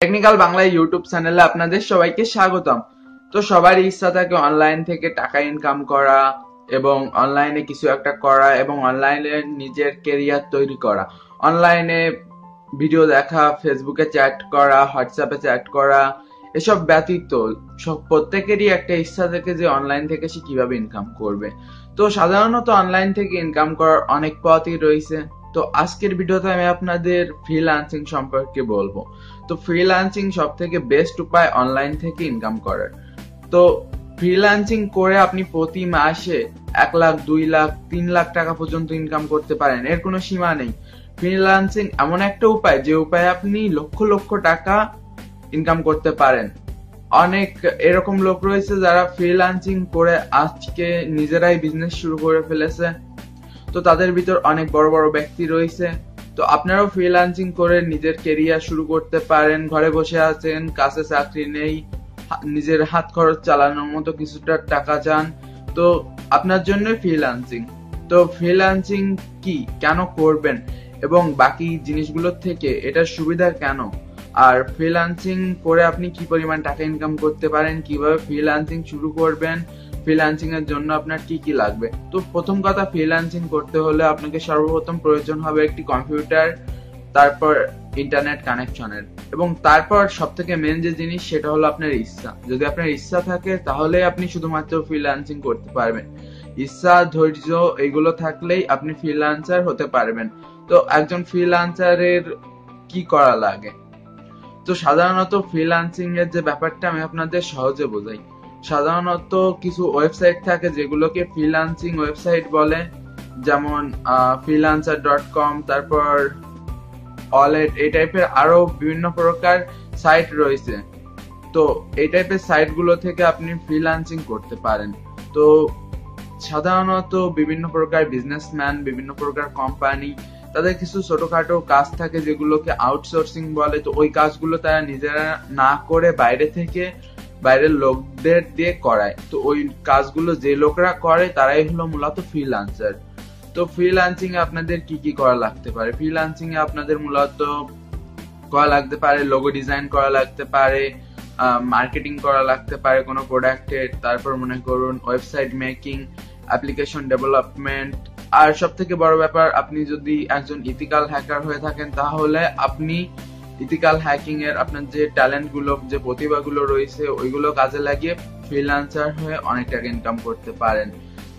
Technical Bangla YouTube চ্যানেলে আপনাদের সবাইকে স্বাগতম। তো সবারই ইচ্ছা থাকে অনলাইন থেকে টাকা ইনকাম করা এবং অনলাইনে কিছু একটা করা এবং অনলাইনে নিজের কেরিয়ার তৈরি করা। অনলাইনে ভিডিও দেখা, ফেসবুকে চ্যাট করা, হোয়াটসঅ্যাপে চ্যাট করা, এসব ব্যতীত সব প্রত্যেকেরই একটা ইচ্ছা থাকে যে অনলাইন থেকে সে কিভাবে ইনকাম করবে। তো সাধারণত অনলাইন থেকে ইনকাম করার অনেক পথই রয়েছে। তো আজকের ভিডিওতে আমি আপনাদের ফ্রিল্যান্সিং সম্পর্কে বলবো। তো ফ্রিল্যান্সিং সব থেকে বেস্ট উপায় অনলাইন থেকে ইনকাম করার। তো ফ্রিল্যান্সিং করে আপনি প্রতি মাসে 1 লাখ, 2 লাখ, 3 লাখ টাকা পর্যন্ত ইনকাম করতে পারেন, এর কোনো সীমা নেই। ফ্রিল্যান্সিং এমন একটা উপায় যে উপায়ে আপনি লক্ষ লক্ষ টাকা ইনকাম করতে পারেন। অনেক এরকম লোক রয়েছে যারা ফ্রিল্যান্সিং করে আজকে নিজেরাই বিজনেস শুরু করে ফেলেছে। তো তাদের ভিতর অনেক বড় বড় ব্যক্তি রয়েছে। তো আপনারাও ফ্রিল্যান্সিং করে নিজের কেরিয়ার শুরু করতে পারেন। ঘরে বসে আছেন, কাছে চাকরি নেই, নিজের হাত খরচ চালানোর মতো কিছুটা টাকা চান, তো আপনার জন্য ফ্রিল্যান্সিং। তো ফ্রিল্যান্সিং কি, কেন করবেন এবং বাকি জিনিসগুলোর থেকে এটার সুবিধা কেন, আর ফ্রিল্যান্সিং করে আপনি কি পরিমাণ টাকা ইনকাম করতে পারেন, কিভাবে ফ্রিল্যান্সিং শুরু করবেন, ফ্রিল্যান্সিং এর জন্য আপনার কি কি লাগবে। তো প্রথম কথা, ফ্রিল্যান্সিং করতে হলে আপনাকে সর্বপ্রথম প্রয়োজন হবে একটি কম্পিউটার, তারপর ইন্টারনেট কানেকশনের, এবং তারপর সব থেকে মেন যে জিনিস সেটা হলো আপনার ইচ্ছা। যদি আপনার ইচ্ছা থাকে তাহলে আপনি শুধুমাত্র ফ্রিল্যান্সিং করতে পারবেন। ইচ্ছা, ধৈর্য এগুলো থাকলেই আপনি ফ্রিল্যান্সার হতে পারবেন। তো একজন ফ্রিল্যান্সারের কি করা লাগে? তো সাধারণত ফ্রিল্যান্সিং এর যে ব্যাপারটা আমি আপনাদের সহজে বোঝাই। সাধারণত কিছু ওয়েবসাইট থাকে যেগুলোকে ফ্রিল্যান্সিং ওয়েবসাইট বলে, যেমন freelancer.com, তারপর অলেট, এই টাইপের আরো বিভিন্ন প্রকার সাইট রয়েছে। তো এই টাইপের সাইট গুলো থেকে আপনি ফ্রিল্যান্সিং করতে পারেন। তো সাধারণত বিভিন্ন প্রকার বিজনেসম্যান, বিভিন্ন প্রকার কোম্পানি, তাদের কিছু ছোটখাটো কাজ থাকে যেগুলোকে আউটসোর্সিং বলে। তো ওই কাজগুলো তারা নিজেরা না করে বাইরের লোকদের দিয়ে করায়। তো ওই কাজগুলো যে লোকরা করে তারাই হলো মূলত ফ্রিল্যান্সার। তো ফ্রিল্যান্সিং এ আপনাদের কি কি করা লাগতে পারে? ফ্রিল্যান্সিং এ আপনাদের মূলত করা লাগতে পারে লোগো ডিজাইন করা লাগতে পারে, মার্কেটিং করা লাগতে পারে কোনো প্রোডাক্টের, তারপর মনে করুন ওয়েবসাইট মেকিং, অ্যাপ্লিকেশন ডেভেলপমেন্ট, আর সব থেকে বড় ব্যাপার, আপনি যদি একজন ইথিক্যাল হ্যাকার হয়ে থাকেন তাহলে আপনি ইথিক্যাল হ্যাকিং এর আপনার যে ট্যালেন্ট গুলো, যে প্রতিভাগুলো রয়েছে ওইগুলো কাজে লাগিয়ে ফ্রিল্যান্সার হয়ে অনেক টাকা ইনকাম করতে পারেন।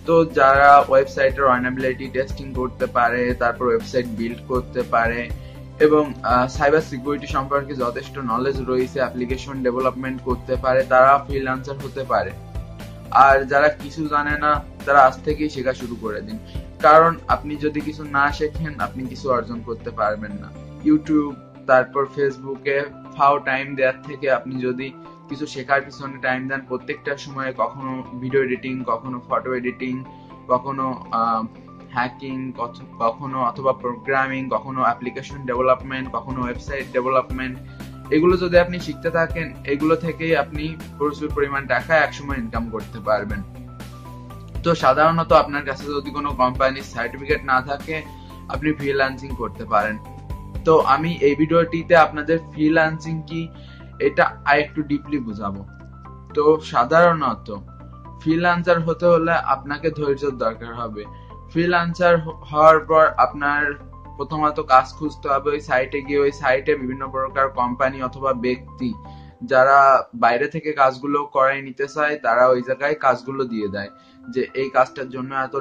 তো যারা ওয়েবসাইটের রানাবিলিটি টেস্টিং করতে পারে, তারপর ওয়েবসাইট বিল্ড করতে পারে এবং সাইবার সিকিউরিটি সম্পর্কে যথেষ্ট নলেজ রয়েছে, অ্যাপ্লিকেশন ডেভেলপমেন্ট করতে পারে, তারা ফ্রিল্যান্সার হতে পারে। আর যারা কিছু জানে না তারা আজ থেকেই শেখা শুরু করে দিন, কারণ আপনি যদি কিছু না শেখেন আপনি কিছু অর্জন করতে পারবেন না। ইউটিউব, তারপর ফেসবুকে ফাও টাইম দেওয়ার থেকে আপনি যদি কিছু শেখার পিছনে টাইম দেন, প্রত্যেকটা সময়ে কখনো ভিডিও এডিটিং, কখনো ফটো এডিটিং, কখনো হ্যাকিং, কখনো অথবা প্রোগ্রামিং, কখনো অ্যাপ্লিকেশন ডেভেলপমেন্ট, কখনো ওয়েবসাইট ডেভেলপমেন্ট, এগুলো যদি আপনি শিখতে থাকেন, এগুলো থেকেই আপনি প্রচুর পরিমাণ টাকা একসময় ইনকাম করতে পারবেন। তো সাধারণত আপনার কাছে যদি কোনো কোম্পানির সার্টিফিকেট না থাকে আপনি ফ্রিল্যান্সিং করতে পারেন। তো আমি এই ভিডিওটিতে আপনাদের ফ্রিল্যান্সিং কি এটা আরেকটু ডিপলি বুঝাবো। তো সাধারণত ফ্রিল্যান্সার হতে হলে আপনাকে ধৈর্যের দরকার হবে। ফ্রিল্যান্সার হওয়ার পর আপনার প্রথমত কাজ খুঁজতে হবে। ওই সাইটে গিয়ে ওই সাইটে বিভিন্ন প্রকার কোম্পানি অথবা ব্যক্তি যারা বাইরে থেকে কাজগুলো করাই নিতে চায় তারা ওই জায়গায় কাজগুলো দিয়ে দেয় যে এই কাজটার জন্য $এত,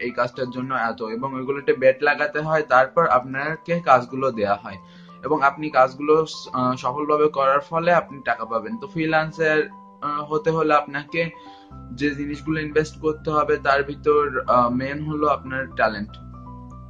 এই কাজটার জন্য এত, এবং ওইগুলোতে বেট লাগাতে হয়, তারপর আপনাকে কাজগুলো দেয়া হয় এবং আপনি কাজগুলো সফলভাবে করার ফলে আপনি টাকা পাবেন। তো ফ্রিল্যান্সার হতে হলে আপনাকে যে জিনিসগুলো ইনভেস্ট করতে হবে তার ভিতর মেন হলো আপনার ট্যালেন্ট।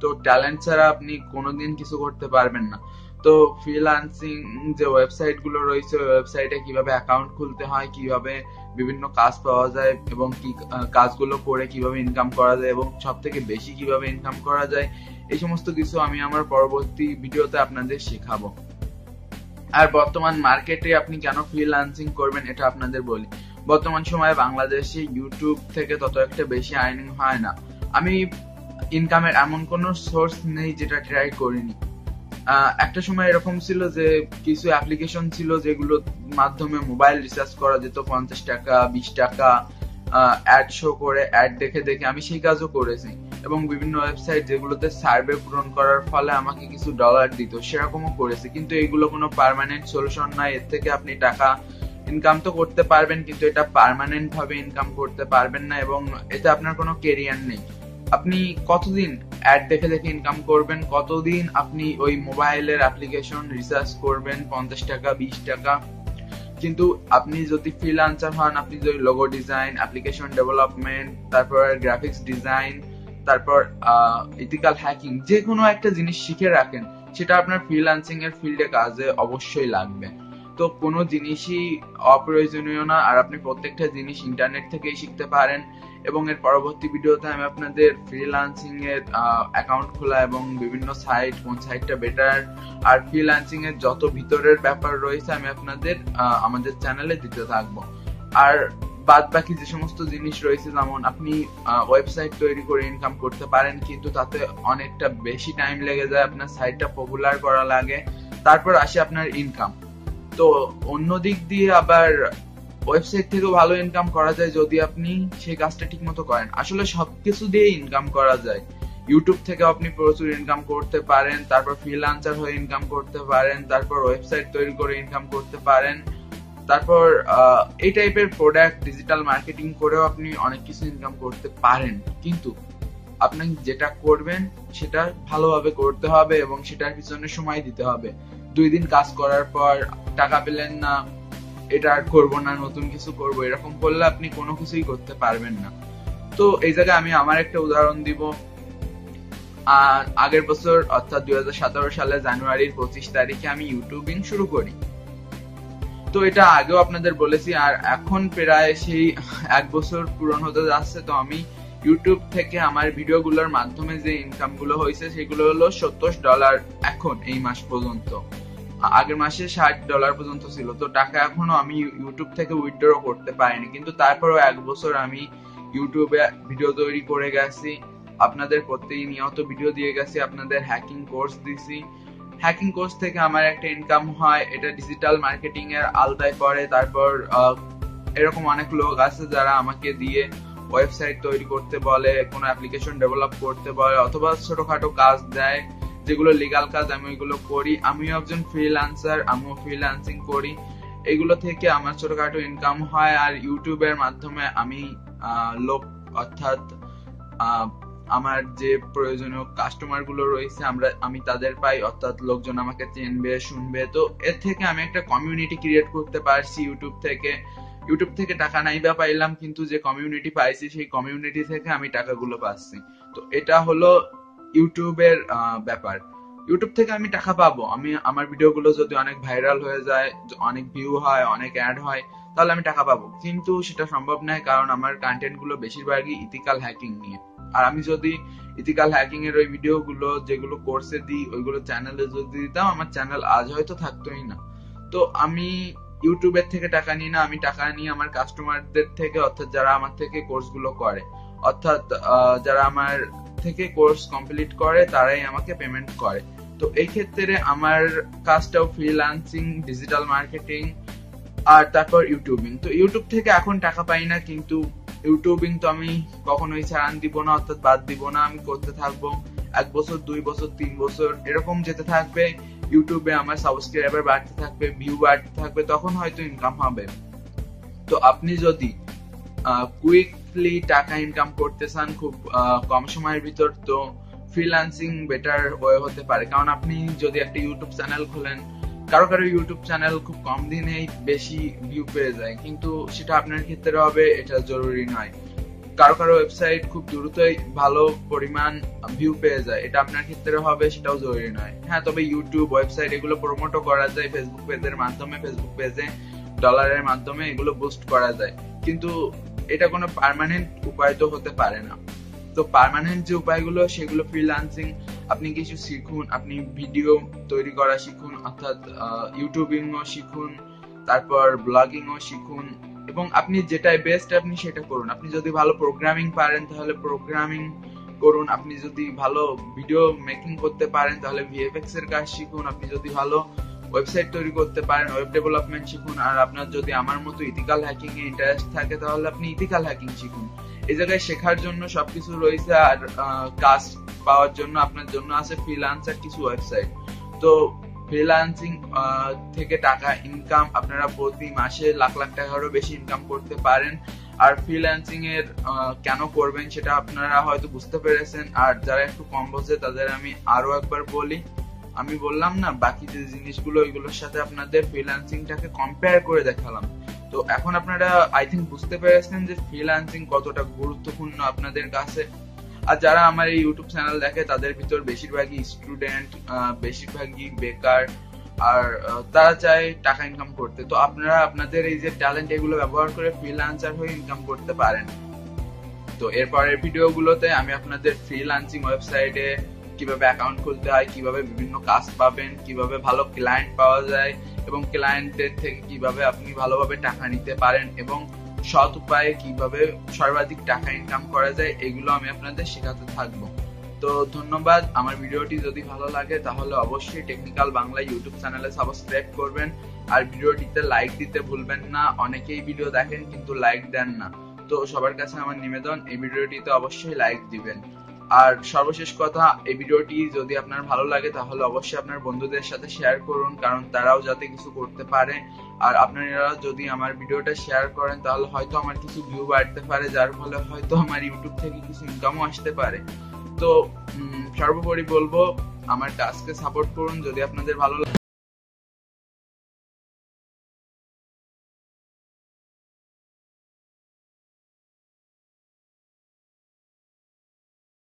তো ট্যালেন্ট ছাড়া আপনি কোনোদিন কিছু করতে পারবেন না। তো ফ্রিল্যান্সিং যে ওয়েবসাইট গুলো রয়েছে, ওয়েবসাইটে কিভাবে অ্যাকাউন্ট খুলতে হয়, কিভাবে বিভিন্ন কাজ পাওয়া যায় এবং কি কাজগুলো করে কিভাবে ইনকাম করা যায় এবং সব থেকে বেশি কিভাবে ইনকাম করা যায়, এই সমস্ত কিছু আমি আমার পরবর্তী ভিডিওতে আপনাদের শেখাবো। আর বর্তমান মার্কেটে আপনি কেন ফ্রিল্যান্সিং করবেন এটা আপনাদের বলি। বর্তমান সময়ে বাংলাদেশে ইউটিউব থেকে তত একটা বেশি আর্নিং হয় না। আমি ইনকামের এমন কোনো সোর্স নেই যেটা ট্রাই করিনি। একটা সময় এরকম ছিল যে কিছু অ্যাপ্লিকেশন ছিল যেগুলোর মাধ্যমে মোবাইল রিচার্জ করা যেত 50 টাকা 20 টাকা অ্যাড শো করে, অ্যাড দেখে দেখে আমি সেই কাজও করেছি। এবং বিভিন্ন ওয়েবসাইট যেগুলোতে সার্ভে পূরণ করার ফলে আমাকে কিছু ডলার দিত, সেরকমও করেছি। কিন্তু এগুলো কোনো পার্মানেন্ট সলিউশন নয়। এর থেকে আপনি টাকা ইনকাম তো করতে পারবেন, কিন্তু এটা পার্মানেন্ট ভাবে ইনকাম করতে পারবেন না, এবং এতে আপনার কোনো কেরিয়ার নেই। আপনি কতদিন অ্যাড দেখে দেখে ইনকাম করবেন? কতদিন আপনি ওই মোবাইলের অ্যাপ্লিকেশন রিসার্চ করবেন 50 টাকা 20 টাকা? কিন্তু আপনি যদি ফ্রিল্যান্সার হন, আপনি যদি লোগো ডিজাইন, অ্যাপ্লিকেশন ডেভেলপমেন্ট, তারপর গ্রাফিক্স ডিজাইন, তারপর ইথিক্যাল হ্যাকিং, যে কোনো একটা জিনিস শিখে রাখেন, সেটা আপনার ফ্রিল্যান্সিং এর ফিল্ডে কাজে অবশ্যই লাগবে। তো কোনো জিনিসই অপ্রয়োজনীয় না, আর আপনি প্রত্যেকটা জিনিস ইন্টারনেট থেকেই শিখতে পারেন। এবং এর পরবর্তী ভিডিওতে আমি আপনাদের ফ্রিল্যান্সিং এর অ্যাকাউন্ট খোলা এবং বিভিন্ন সাইট, কোন সাইটটা বেটার, আর ফ্রিল্যান্সিং এর যত ভিতরের ব্যাপার রয়েছে আমি আপনাদের আমাদের চ্যানেলে দিতে থাকবো। আর বাদ বাকি যে সমস্ত জিনিস রয়েছে, যেমন আপনি ওয়েবসাইট তৈরি করে ইনকাম করতে পারেন, কিন্তু তাতে অনেকটা বেশি টাইম লেগে যায়, আপনার সাইটটা পপুলার করা লাগে, তারপর আসে আপনার ইনকাম। তো অন্য দিক দিয়ে আবার ওয়েবসাইট থেকেও ভালো ইনকাম করা যায় যদি আপনি সেই কাজটা ঠিক মতো করেন। আসলে সবকিছু দিয়ে ইনকাম করা যায়। ইউটিউব থেকে আপনি প্রচুর ইনকাম করতে পারেন, তারপর ফ্রিল্যান্সার হয়ে ইনকাম করতে পারেন, তারপর ওয়েবসাইট তৈরি করে ইনকাম করতে পারেন, তারপর এই টাইপের প্রোডাক্ট ডিজিটাল মার্কেটিং করেও আপনি অনেক কিছু ইনকাম করতে পারেন। কিন্তু আপনি যেটা করবেন সেটা ভালোভাবে করতে হবে এবং সেটার পিছনে সময় দিতে হবে। 2 দিন কাজ করার পর টাকা পেলেন না, এটা আর করবো না, নতুন কিছু করবো, এরকম করলে আপনি কোনো কিছুই করতে পারবেন না। তো এই জায়গায় আমি আমার একটা উদাহরণ দিব। আগের বছর অর্থাৎ 2017 সালে জানুয়ারির 25 তারিখে আমি ইউটিউবিং শুরু করি। তো এটা আগেও আপনাদের বলেছি, আর এখন প্রায় সেই 1 বছর পূরণ হতে যাচ্ছে। তো আমি ইউটিউব থেকে আমার ভিডিওগুলোর মাধ্যমে যে ইনকাম গুলো হয়েছে সেগুলো হলো $27 এখন এই মাস পর্যন্ত। আগের মাসে $60 পর্যন্ত ছিল। তো টাকা এখনো আমি ইউটিউব থেকে উইথড্র করতে পারিনি, কিন্তু তারপরেও 1 বছর আমি ইউটিউবে ভিডিও তৈরি করে গেছি, আপনাদের প্রতিনিয়ত ভিডিও দিয়ে গেছি, আপনাদের হ্যাকিং কোর্স দিছি। হ্যাকিং কোর্স থেকে আমার একটা ইনকাম হয়, এটা ডিজিটাল মার্কেটিং এর আওতায় পড়ে। তারপর এরকম অনেক লোক আছে যারা আমাকে দিয়ে ওয়েবসাইট তৈরি করতে বলে, কোনো অ্যাপ্লিকেশন ডেভেলপ করতে বলে, অথবা ছোটখাটো কাজ দেয় যেগুলো লিগাল কাজ, আমি ওইগুলো করি। আমিও একজন ফ্রিল্যান্সার, আমিও ফ্রিল্যান্সিং করি। এগুলো থেকে আমার ছোটখাটো ইনকাম হয়। আর ইউটিউবের মাধ্যমে আমি লোক অর্থাৎ আমার যে প্রয়োজনীয় কাস্টমার গুলো রয়েছে আমি তাদের পাই, অর্থাৎ লোকজন আমাকে চিনবে, শুনবে। তো এর থেকে আমি একটা কমিউনিটি ক্রিয়েট করতে পারছি ইউটিউব থেকে টাকা নাই বা পাইলাম, কিন্তু যে কমিউনিটি পাইছি সেই কমিউনিটি থেকে আমি টাকাগুলো পাচ্ছি। তো এটা হলো ইউটিউবের ব্যাপার। ইউটিউব থেকে আমি টাকা পাবো, আমি আমার ভিডিওগুলো যদি অনেক ভাইরাল হয়ে যায়, অনেক ভিউ হয়, অনেক অ্যাড হয়, তাহলে আমি টাকা পাবো। কিন্তু সেটা সম্ভব নয়, কারণ আমার কন্টেন্ট গুলো বেশিরভাগই ইথিক্যাল হ্যাকিং নিয়ে। আর আমি যদি ইথিক্যাল হ্যাকিং এর ওই ভিডিওগুলো যেগুলো কোর্সে দিই ওইগুলো চ্যানেলে যদি দিতাম, আমার চ্যানেল আজ হয়তো থাকতোই না। তো আমি ইউটিউবের থেকে টাকা নিই না, আমি টাকা নিই আমার কাস্টমারদের থেকে, অর্থাৎ যারা আমার থেকে কোর্স গুলো করে, অর্থাৎ যারা আমার থেকে কোর্স কমপ্লিট করে তারাই আমাকে পেমেন্ট করে। তো এই ক্ষেত্রে আমার কাজটাও ফ্রিল্যান্সিং, ডিজিটাল মার্কেটিং, আর তারপর ইউটিউবিং। তো ইউটিউব থেকে এখন টাকা পাই না, কিন্তু ইউটিউবিং তো আমি কখনোই ছাড়ান দিব না, অর্থাৎ বাদ দিব না, আমি করতে থাকবো। 1 বছর 2 বছর 3 বছর এরকম যেতে থাকবে, ইউটিউবে আমার সাবস্ক্রাইবার বাড়তে থাকবে, ভিউ বাড়তে থাকবে, তখন হয়তো ইনকাম হবে। তো আপনি যদি কুইকলি টাকা ইনকাম করতে চান খুব কম সময়ের ভিতর, তো ফ্রিল্যান্সিং বেটার ওয়ে হতে পারে। কারণ আপনি যদি একটা ইউটিউব চ্যানেল খোলেন, কারো কারো ইউটিউব চ্যানেল খুব কম দিনেই বেশি ভিউ পেয়ে যায়, কিন্তু সেটা আপনার ক্ষেত্রে হবে এটা জরুরি নয়। কারো কারো ওয়েবসাইট খুব দ্রুতই ভালো পরিমাণ ভিউ পেয়ে যায়, এটা আপনার ক্ষেত্রে হবে সেটাও জরুরি নয়। হ্যাঁ, তবে ইউটিউব, ওয়েবসাইট এগুলো প্রমোটও করা যায় ফেসবুক পেজের মাধ্যমে, ফেসবুক পেজে ডলারের মাধ্যমে এগুলো বুস্ট করা যায়, কিন্তু এটা কোনো পার্মানেন্ট উপায় তো হতে পারে না। তো পার্মানেন্ট যে উপায়গুলো সেগুলো ফ্রিল্যান্সিং, আপনি কিছু শিখুন, আপনি ভিডিও তৈরি করা শিখুন, অর্থাৎ ইউটিউবিংও শিখুন, তারপর ব্লগিংও শিখুন, এবং আপনি যেটাই বেস্ট আপনি সেটা করুন। আপনি যদি ভালো প্রোগ্রামিং পারেন তাহলে প্রোগ্রামিং করুন। আপনি যদি ভালো ভিডিও মেকিং করতে পারেন তাহলে ভিএফএক্স এর কাজ শিখুন। আপনি যদি ভালো ওয়েবসাইট তৈরি করতে পারেন, ওয়েব ডেভেলপমেন্ট শিখুন। আর আপনার যদি আমার মতো ইথিক্যাল হ্যাকিং এ ইন্টারেস্ট থাকে তাহলে আপনি ইথিক্যাল হ্যাকিং শিখুন। এই জায়গায় শেখার জন্য সবকিছু রয়েছে। আর কাজ পাওয়ার জন্য আপনার জন্য আছে ফ্রিল্যান্সার কিছু ওয়েবসাইট। তো ফ্রিল্যান্সিং থেকে টাকা ইনকাম আপনারা প্রতি মাসে লাখ লাখ টাকারও বেশি ইনকাম করতে পারেন। আর ফ্রিল্যান্সিং এর কেন করবেন সেটা আপনারা হয়তো বুঝতে পেরেছেন। আর যারা একটু কম বোঝে তাদের আমি আরো একবার বলি, আমি বললাম না বাকি যে জিনিসগুলো ওইগুলোর সাথে আপনাদের ফ্রিল্যান্সিংটাকে কম্পেয়ার করে দেখালাম। তো এখন আপনারা আই থিঙ্ক বুঝতে পেরেছেন যে ফ্রিল্যান্সিং কতটা গুরুত্বপূর্ণ আপনাদের কাছে। আর যারা আমার এই ইউটিউব চ্যানেল দেখে তাদের ভিতর বেশিরভাগই স্টুডেন্ট, বেশিরভাগই বেকার, আর তারা চায় টাকা ইনকাম করতে। তো আপনারা আপনাদের এই যে ট্যালেন্ট এগুলো ব্যবহার করে ফ্রিল্যান্সার হয়ে ইনকাম করতে পারেন। তো এরপরের ভিডিওগুলোতে আমি আপনাদের ফ্রিল্যান্সিং ওয়েবসাইটে কিভাবে অ্যাকাউন্ট খুলতে হয়, কিভাবে বিভিন্ন কাজ পাবেন, কিভাবে ভালো ক্লায়েন্ট পাওয়া যায় এবং ক্লায়েন্টের থেকে কিভাবে আপনি ভালোভাবে টাকা নিতে পারেন এবং সৎ উপায়ে কিভাবে সর্বাধিক টাকা ইনকাম করা যায়, এগুলো আমি আপনাদের শেখাতে থাকবো। তো ধন্যবাদ। আমার ভিডিওটি যদি ভালো লাগে তাহলে অবশ্যই টেকনিক্যাল বাংলা ইউটিউব চ্যানেলে সাবস্ক্রাইব করবেন। আর ভিডিওটিতে লাইক দিতে ভুলবেন না। অনেকেই ভিডিও দেখেন কিন্তু লাইক দেন না। তো সবার কাছে আমার নিবেদন, এই ভিডিওটিতে অবশ্যই লাইক দিবেন। আর সর্বশেষ কথা, এই ভিডিওটি যদি আপনার ভালো লাগে তাহলে অবশ্যই আপনার বন্ধুদের সাথে শেয়ার করুন, কারণ তারাও যাতে কিছু করতে পারে। আর আপনারা যদি আমার ভিডিওটা শেয়ার করেন তাহলে হয়তো আমার কিছু ভিউ বাড়তে পারে, যার ফলে হয়তো আমার ইউটিউব থেকে কিছু ইনকামও আসতে পারে। তো সর্বোপরি বলবো আমার কাজকে সাপোর্ট করুন যদি আপনাদের ভালো লাগে।